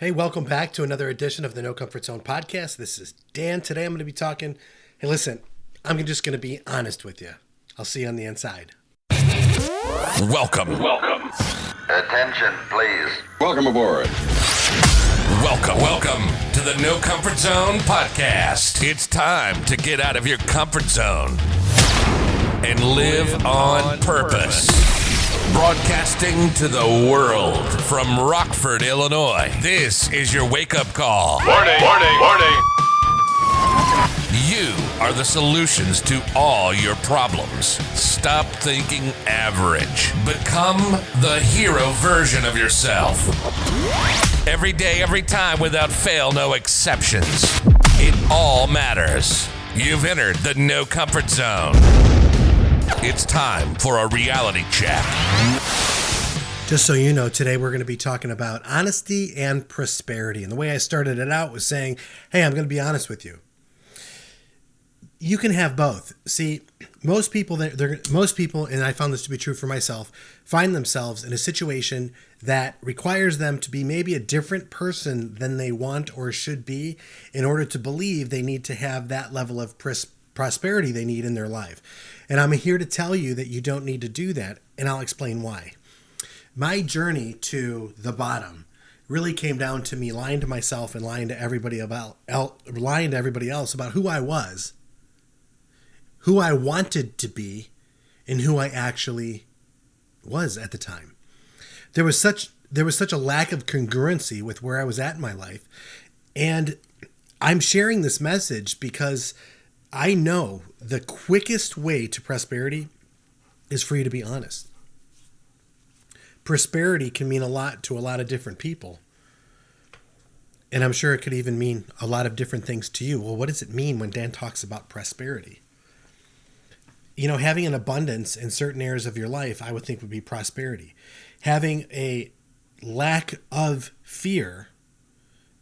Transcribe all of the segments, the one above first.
Hey, welcome back to another edition of the No Comfort Zone podcast. This is Dan. Today I'm going to be talking. Hey, listen, I'm just going to be honest with you. I'll see you on the inside. Welcome. Attention, please. Welcome aboard. Welcome to the No Comfort Zone podcast. It's time to get out of your comfort zone and live on purpose. Broadcasting to the world from Rockford, Illinois. This is your wake-up call. Warning. You are the solutions to all your problems. Stop thinking average. Become the hero version of yourself. Every day, every time, without fail, no exceptions. It all matters. You've entered the No Comfort Zone. It's time for a reality check. Just so you know, today we're going to be talking about honesty and prosperity. And the way I started it out was saying, hey, I'm going to be honest with you. You can have both. See, most people, and I found this to be true for myself, find themselves in a situation that requires them to be maybe a different person than they want or should be in order to believe they need to have that level of prosperity they need in their life. And I'm here to tell you that you don't need to do that, and I'll explain why. My journey to the bottom really came down to me lying to myself and lying to everybody else about who I was, who I wanted to be, and who I actually was at the time. There was such a lack of congruency with where I was at in my life, and I'm sharing this message because I know the quickest way to prosperity is for you to be honest. Prosperity can mean a lot to a lot of different people. And I'm sure it could even mean a lot of different things to you. Well, what does it mean when Dan talks about prosperity? You know, having an abundance in certain areas of your life, I would think would be prosperity. Having a lack of fear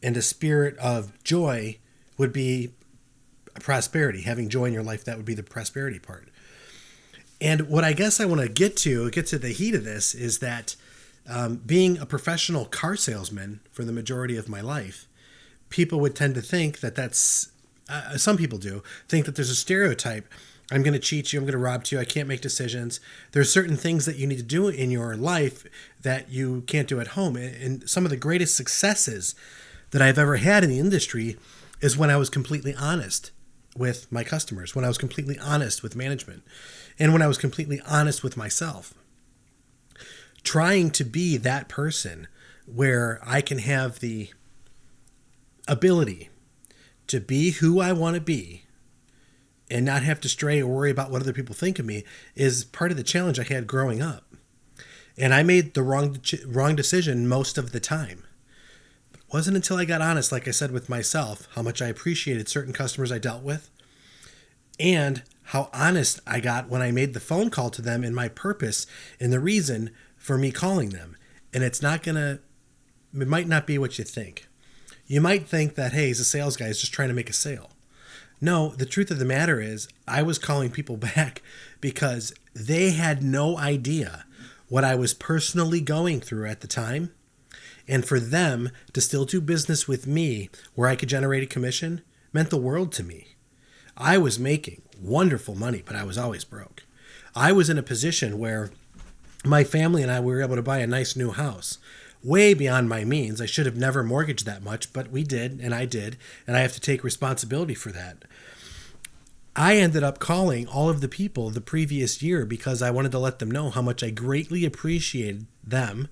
and a spirit of joy would be prosperity. Having joy in your life, that would be the prosperity part. And what I guess I want to get to the heat of this, is that being a professional car salesman for the majority of my life, people would tend to think that's, some people do, think that there's a stereotype. I'm going to cheat you. I'm going to rob you. I can't make decisions. There's certain things that you need to do in your life that you can't do at home. And some of the greatest successes that I've ever had in the industry is when I was completely honest with my customers, when I was completely honest with management, and when I was completely honest with myself. Trying to be that person where I can have the ability to be who I want to be and not have to stray or worry about what other people think of me is part of the challenge I had growing up. And I made the wrong decision most of the time. It wasn't until I got honest, like I said, with myself, how much I appreciated certain customers I dealt with, and how honest I got when I made the phone call to them and my purpose and the reason for me calling them. And it might not be what you think. You might think that, hey, he's a sales guy, he's just trying to make a sale. No, the truth of the matter is I was calling people back because they had no idea what I was personally going through at the time. And for them to still do business with me where I could generate a commission meant the world to me. I was making wonderful money, but I was always broke. I was in a position where my family and I were able to buy a nice new house, way beyond my means. I should have never mortgaged that much, but we did, and I did, and I have to take responsibility for that. I ended up calling all of the people the previous year because I wanted to let them know how much I greatly appreciated them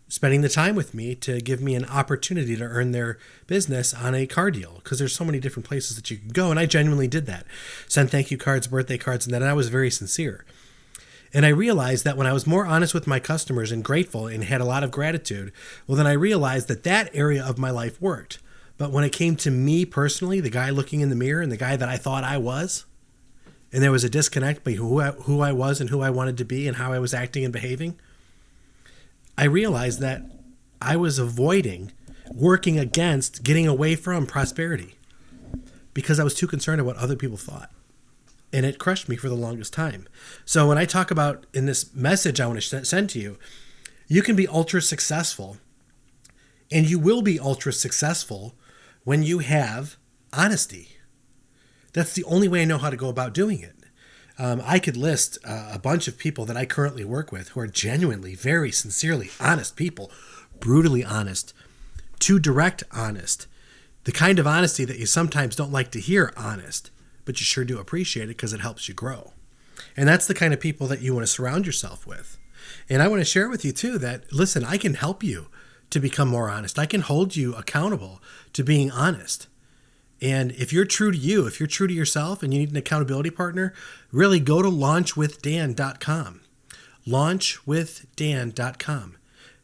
spending the time with me to give me an opportunity to earn their business on a car deal, because there's so many different places that you can go. And I genuinely did that. Sent thank you cards, birthday cards, and that. And I was very sincere. And I realized that when I was more honest with my customers and grateful and had a lot of gratitude, well, then I realized that area of my life worked. But when it came to me personally, the guy looking in the mirror and the guy that I thought I was, and there was a disconnect between who I was and who I wanted to be and how I was acting and behaving, I realized that I was working against, getting away from prosperity because I was too concerned about what other people thought. And it crushed me for the longest time. So when I talk about in this message I want to send to you, you can be ultra successful And you will be ultra successful when you have honesty. That's the only way I know how to go about doing it. I could list a bunch of people that I currently work with who are genuinely, very sincerely honest people, brutally honest, too direct honest, the kind of honesty that you sometimes don't like to hear honest, but you sure do appreciate it because it helps you grow. And that's the kind of people that you want to surround yourself with. And I want to share with you too that, listen, I can help you to become more honest. I can hold you accountable to being honest. And if you're true to you, if you're true to yourself and you need an accountability partner, really go to launchwithdan.com. Launchwithdan.com.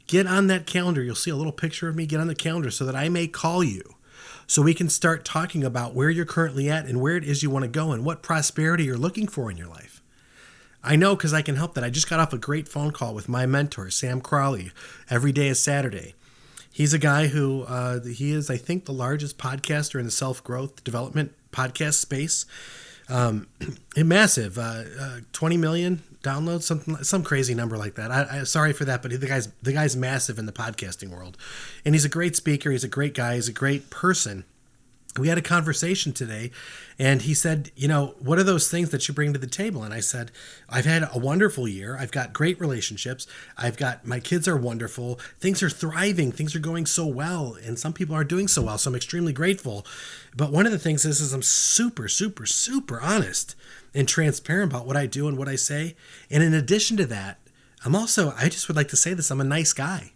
Get on that calendar. You'll see a little picture of me. Get on the calendar so that I may call you, so we can start talking about where you're currently at and where it is you want to go and what prosperity you're looking for in your life. I know because I can help that. I just got off a great phone call with my mentor, Sam Crawley. Every day is Saturday. He's a guy who, he is, I think, the largest podcaster in the self-growth development podcast space. Massive, 20 million downloads, some crazy number like that. I sorry for that, but the guy's massive in the podcasting world. And he's a great speaker. He's a great guy. He's a great person. We had a conversation today, and he said, what are those things that you bring to the table? And I said, I've had a wonderful year. I've got great relationships. My kids are wonderful. Things are thriving. Things are going so well, and some people aren't doing so well, so I'm extremely grateful. But one of the things is I'm super, super, super honest and transparent about what I do and what I say. And in addition to that, I just would like to say this, I'm a nice guy.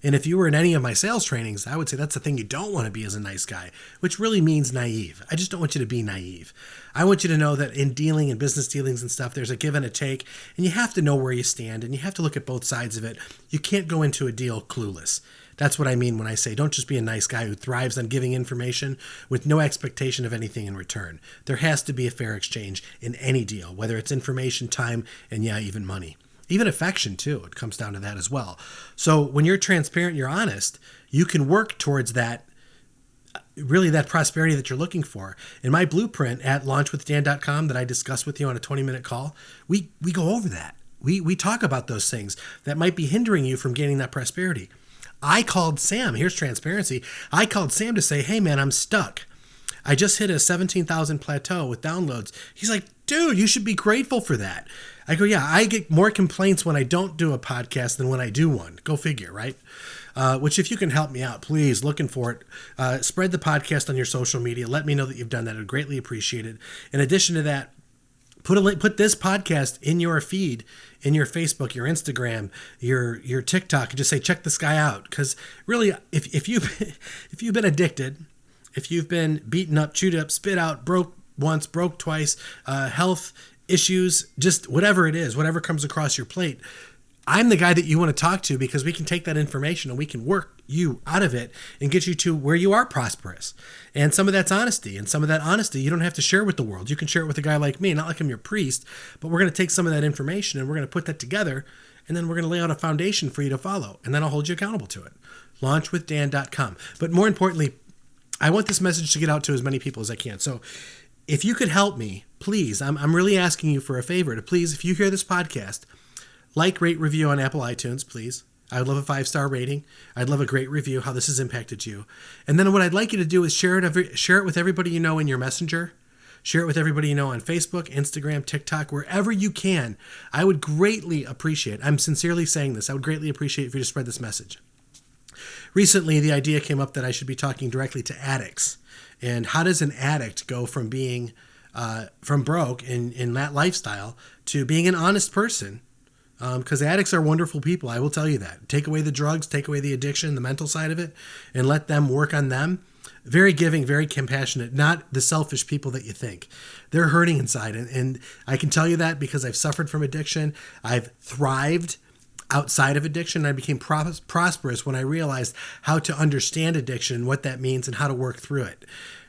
And if you were in any of my sales trainings, I would say that's the thing you don't want to be as a nice guy, which really means naive. I just don't want you to be naive. I want you to know that in dealing and business dealings and stuff, there's a give and a take, and you have to know where you stand, and you have to look at both sides of it. You can't go into a deal clueless. That's what I mean when I say don't just be a nice guy who thrives on giving information with no expectation of anything in return. There has to be a fair exchange in any deal, whether it's information, time, and even money. Even affection, too. It comes down to that as well. So when you're transparent, you're honest, you can work towards that, really that prosperity that you're looking for. In my blueprint at launchwithdan.com that I discussed with you on a 20-minute call, we go over that. We talk about those things that might be hindering you from gaining that prosperity. I called Sam. Here's transparency. I called Sam to say, hey, man, I'm stuck. I just hit a 17,000 plateau with downloads. He's like, dude, you should be grateful for that. I go, yeah, I get more complaints when I don't do a podcast than when I do one. Go figure, right? Which if you can help me out, please, looking for it. Spread the podcast on your social media. Let me know that you've done that. I'd greatly appreciate it. In addition to that, put this podcast in your feed, in your Facebook, your Instagram, your TikTok, and just say, check this guy out. Because really, if you've been addicted, if you've been beaten up, chewed up, spit out, broke once, broke twice, health issues, just whatever it is, whatever comes across your plate, I'm the guy that you want to talk to, because we can take that information and we can work you out of it and get you to where you are prosperous. And some of that's honesty, and some of that honesty you don't have to share with the world. You can share it with a guy like me, not like I'm your priest, but we're going to take some of that information and we're going to put that together, and then we're going to lay out a foundation for you to follow, and then I'll hold you accountable to it. Launchwithdan.com. But more importantly, I want this message to get out to as many people as I can. So if you could help me, please, I'm really asking you for a favor to please, if you hear this podcast, like, rate, review on Apple iTunes, please. I would love a 5-star rating. I'd love a great review, how this has impacted you. And then what I'd like you to do is share it with everybody you know in your messenger. Share it with everybody you know on Facebook, Instagram, TikTok, wherever you can. I would greatly appreciate, I'm sincerely saying this, I would greatly appreciate if you just spread this message. Recently, the idea came up that I should be talking directly to addicts. And how does an addict go from being from broke in that lifestyle to being an honest person? Because addicts are wonderful people, I will tell you that. Take away the drugs, take away the addiction, the mental side of it, and let them work on them. Very giving, very compassionate, not the selfish people that you think. They're hurting inside, and I can tell you that because I've suffered from addiction. I've thrived outside of addiction. I became prosperous when I realized how to understand addiction and what that means and how to work through it.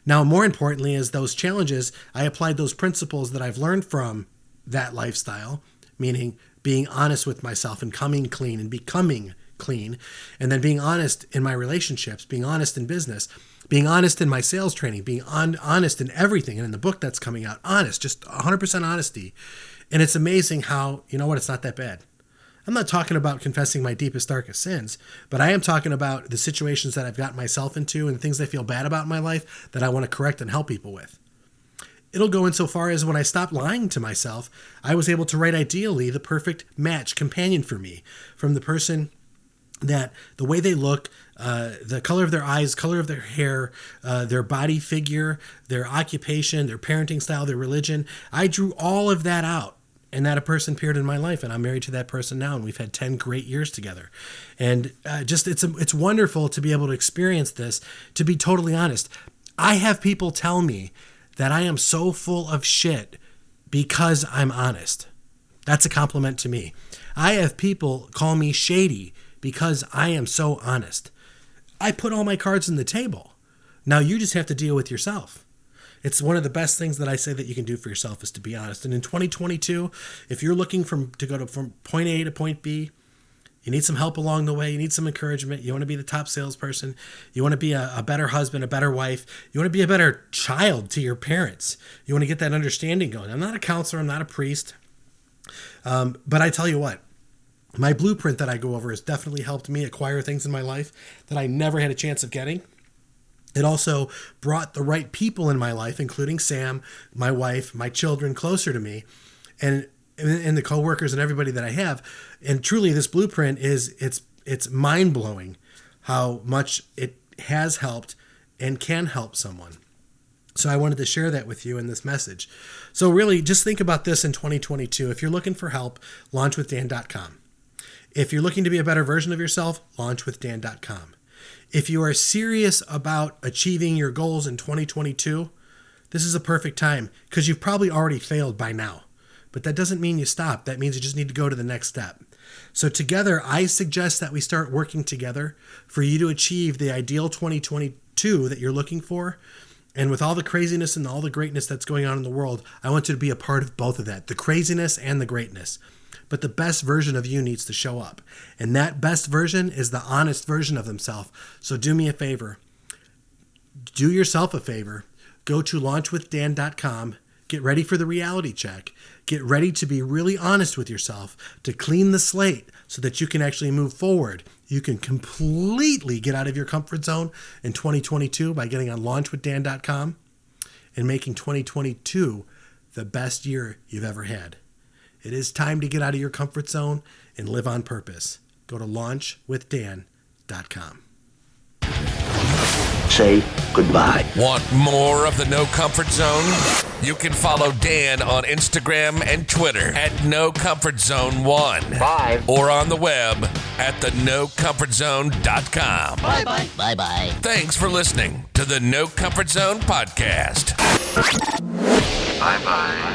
Now, more importantly, is those challenges, I applied those principles that I've learned from that lifestyle, meaning being honest with myself and coming clean and becoming clean, and then being honest in my relationships, being honest in business, being honest in my sales training, being honest in everything. And in the book that's coming out, honest, just 100% honesty. And it's amazing how, it's not that bad. I'm not talking about confessing my deepest, darkest sins, but I am talking about the situations that I've gotten myself into and things I feel bad about in my life that I want to correct and help people with. It'll go insofar as when I stopped lying to myself, I was able to write ideally the perfect match companion for me, from the person that the way they look, the color of their eyes, color of their hair, their body figure, their occupation, their parenting style, their religion. I drew all of that out, and that a person appeared in my life, and I'm married to that person now, and we've had 10 great years together. And it's wonderful to be able to experience this. To be totally honest, I have people tell me that I am so full of shit because I'm honest. That's a compliment to me. I have people call me shady because I am so honest. I put all my cards on the table. Now you just have to deal with yourself. It's one of the best things that I say that you can do for yourself is to be honest. And in 2022, if you're looking to go from point A to point B, you need some help along the way. You need some encouragement. You want to be the top salesperson. You want to be a better husband, a better wife. You want to be a better child to your parents. You want to get that understanding going. I'm not a counselor. I'm not a priest. But I tell you what, my blueprint that I go over has definitely helped me acquire things in my life that I never had a chance of getting. It also brought the right people in my life, including Sam, my wife, my children, closer to me, and the coworkers and everybody that I have. And truly, this blueprint it's mind-blowing how much it has helped and can help someone. So I wanted to share that with you in this message. So really, just think about this in 2022. If you're looking for help, launchwithdan.com. If you're looking to be a better version of yourself, launchwithdan.com. If you are serious about achieving your goals in 2022, this is a perfect time because you've probably already failed by now. But that doesn't mean you stop. That means you just need to go to the next step. So together, I suggest that we start working together for you to achieve the ideal 2022 that you're looking for. And with all the craziness and all the greatness that's going on in the world, I want you to be a part of both of that, the craziness and the greatness. But the best version of you needs to show up. And that best version is the honest version of themselves. So do me a favor. Do yourself a favor. Go to launchwithdan.com. Get ready for the reality check. Get ready to be really honest with yourself, to clean the slate so that you can actually move forward. You can completely get out of your comfort zone in 2022 by getting on launchwithdan.com and making 2022 the best year you've ever had. It is time to get out of your comfort zone and live on purpose. Go to launchwithdan.com. Say goodbye. Want more of the No Comfort Zone? You can follow Dan on Instagram and Twitter at NoComfortZone1. Bye. Or on the web at thenocomfortzone.com. Bye-bye. Bye-bye. Thanks for listening to the No Comfort Zone podcast. Bye-bye.